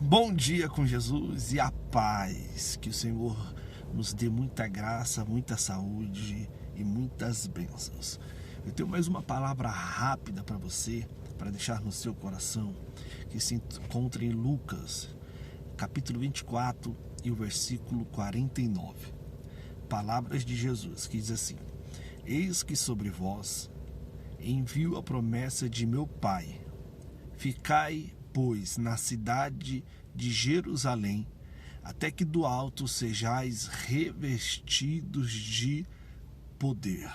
Bom dia com Jesus e a paz. Que o Senhor nos dê muita graça, muita saúde e muitas bênçãos. Eu tenho mais uma palavra rápida para você, para deixar no seu coração, que se encontra em Lucas, capítulo 24 e o versículo 49. Palavras de Jesus, que diz assim: Eis que sobre vós envio a promessa de meu Pai. Ficai, pois, na cidade de Jerusalém, até que do alto sejais revestidos de poder.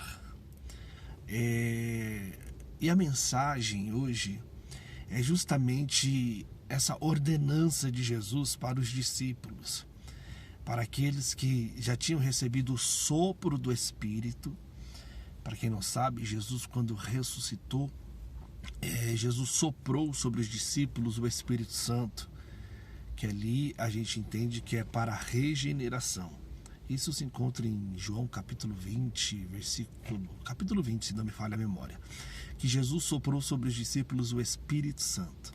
E a mensagem hoje é justamente essa ordenança de Jesus para os discípulos, para aqueles que já tinham recebido o sopro do Espírito. Para quem não sabe, Jesus, quando ressuscitou, Jesus soprou sobre os discípulos o Espírito Santo, que ali a gente entende que é para a regeneração. Isso se encontra em João capítulo 20, capítulo 20, se não me falha a memória, que Jesus soprou sobre os discípulos o Espírito Santo.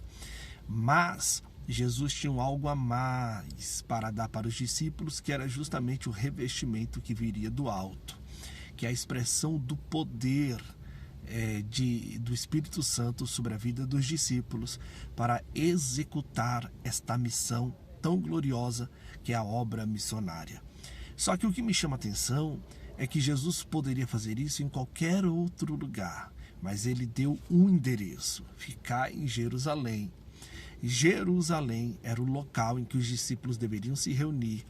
Mas Jesus tinha algo a mais para dar para os discípulos, que era justamente o revestimento que viria do alto, que é a expressão do poder do Espírito Santo sobre a vida dos discípulos para executar esta missão tão gloriosa que é a obra missionária. Só que o que me chama a atenção é que Jesus poderia fazer isso em qualquer outro lugar, mas ele deu um endereço: ficar em Jerusalém. Jerusalém era o local em que os discípulos deveriam se reunir.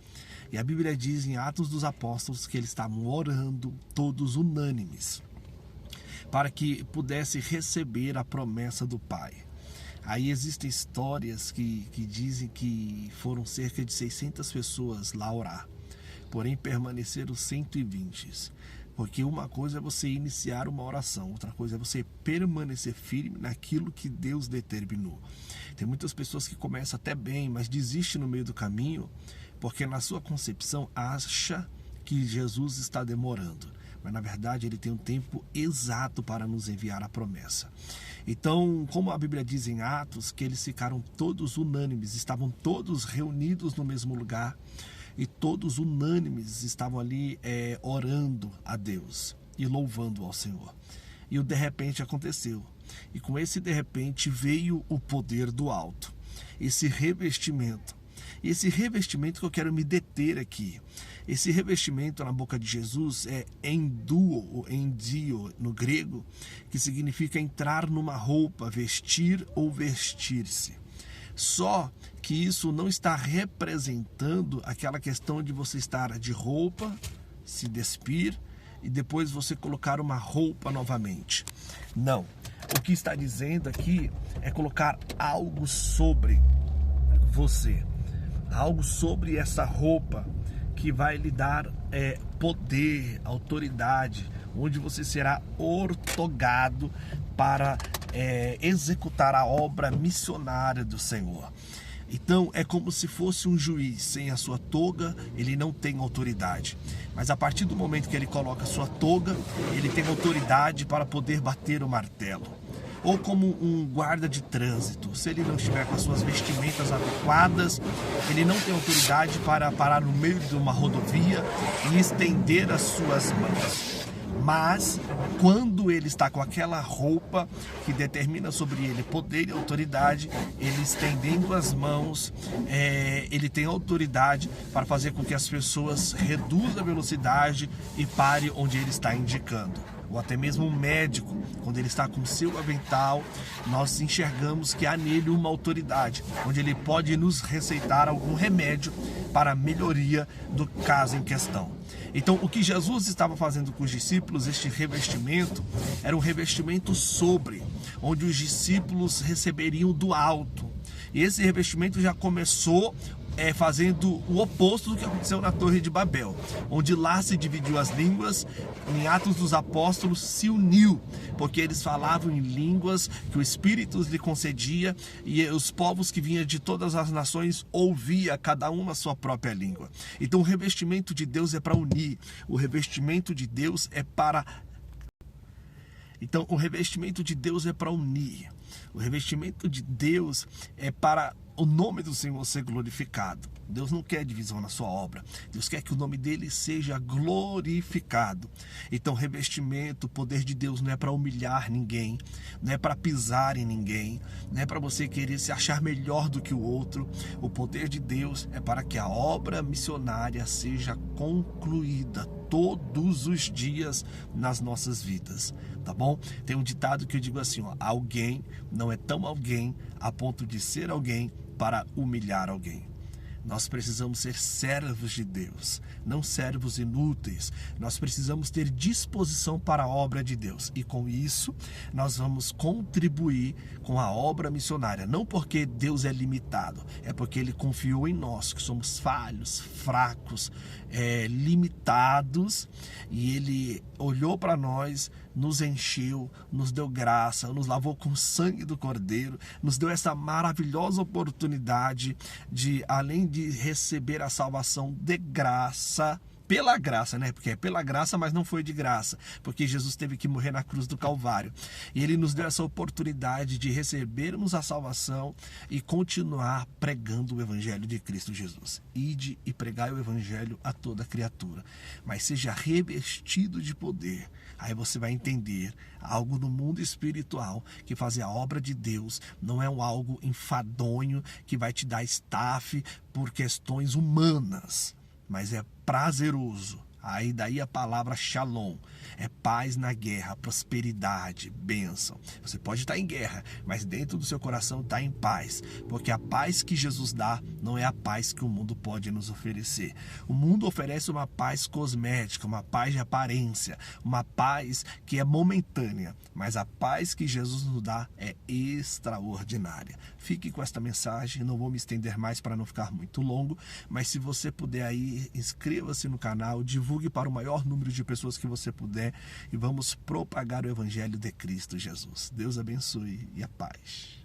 E a Bíblia diz em Atos dos Apóstolos que eles estavam orando, todos unânimes, para que pudesse receber a promessa do Pai. Aí existem histórias que dizem que foram cerca de 600 pessoas lá orar, porém permaneceram 120. Porque uma coisa é você iniciar uma oração, outra coisa é você permanecer firme naquilo que Deus determinou. Tem muitas pessoas que começam até bem, mas desistem no meio do caminho, porque na sua concepção acha que Jesus está demorando. Mas na verdade ele tem um tempo exato para nos enviar a promessa. Então, como a Bíblia diz em Atos, que eles ficaram todos unânimes, estavam todos reunidos no mesmo lugar, e todos unânimes estavam ali orando a Deus e louvando ao Senhor. E o de repente aconteceu. E com esse de repente veio o poder do alto, esse revestimento. E esse revestimento que eu quero me deter aqui. Esse revestimento na boca de Jesus é enduo, ou endio no grego, que significa entrar numa roupa, vestir ou vestir-se. Só que isso não está representando aquela questão de você estar de roupa, se despir e depois você colocar uma roupa novamente. Não. O que está dizendo aqui é colocar algo sobre você, algo sobre essa roupa que vai lhe dar poder, autoridade, onde você será ortogado para executar a obra missionária do Senhor. Então é como se fosse um juiz. Sem a sua toga ele não tem autoridade, mas a partir do momento que ele coloca a sua toga, ele tem autoridade para poder bater o martelo. Ou como um guarda de trânsito, se ele não estiver com as suas vestimentas adequadas, ele não tem autoridade para parar no meio de uma rodovia e estender as suas mãos. Mas quando ele está com aquela roupa que determina sobre ele poder e autoridade, ele estendendo as mãos, ele tem autoridade para fazer com que as pessoas reduzam a velocidade e pare onde ele está indicando. Ou até mesmo um médico, quando ele está com seu avental, nós enxergamos que há nele uma autoridade, onde ele pode nos receitar algum remédio para a melhoria do caso em questão. Então, o que Jesus estava fazendo com os discípulos, este revestimento, era um revestimento sobre, onde os discípulos receberiam do alto. E esse revestimento já começou fazendo o oposto do que aconteceu na Torre de Babel, onde lá se dividiu as línguas. Em Atos dos Apóstolos se uniu, porque eles falavam em línguas que o Espírito lhe concedia, e os povos que vinham de todas as nações ouvia cada um a sua própria língua. Então o revestimento de Deus é para unir, o revestimento de Deus é para unir. O revestimento de Deus é para o nome do Senhor ser glorificado. Deus não quer divisão na sua obra. Deus quer que o nome dele seja glorificado. Então, revestimento, o poder de Deus não é para humilhar ninguém, não é para pisar em ninguém, não é para você querer se achar melhor do que o outro. O poder de Deus é para que a obra missionária seja concluída todos os dias nas nossas vidas, tá bom? Tem um ditado que eu digo assim, ó, alguém não é tão alguém a ponto de ser alguém para humilhar alguém. Nós precisamos ser servos de Deus, não servos inúteis. Nós precisamos ter disposição para a obra de Deus. E com isso, nós vamos contribuir com a obra missionária. Não porque Deus é limitado, é porque Ele confiou em nós, que somos falhos, fracos, limitados. E Ele olhou para nós, nos encheu, nos deu graça, nos lavou com o sangue do Cordeiro, nos deu essa maravilhosa oportunidade de, além de receber a salvação de graça, pela graça, né? Porque é pela graça, mas não foi de graça, porque Jesus teve que morrer na cruz do Calvário. E Ele nos deu essa oportunidade de recebermos a salvação e continuar pregando o Evangelho de Cristo Jesus. Ide e pregai o Evangelho a toda criatura, mas seja revestido de poder. Aí você vai entender algo no mundo espiritual, que fazer a obra de Deus não é algo enfadonho que vai te dar estafe por questões humanas, mas é prazeroso. Aí daí a palavra shalom, é paz na guerra, prosperidade, bênção. Você pode estar em guerra, mas dentro do seu coração está em paz, porque a paz que Jesus dá não é a paz que o mundo pode nos oferecer. O mundo oferece uma paz cosmética, uma paz de aparência, uma paz que é momentânea, mas a paz que Jesus nos dá é extraordinária. Fique com esta mensagem, não vou me estender mais para não ficar muito longo, mas se você puder aí, inscreva-se no canal, divulgue para o maior número de pessoas que você puder e vamos propagar o Evangelho de Cristo Jesus. Deus abençoe e a paz.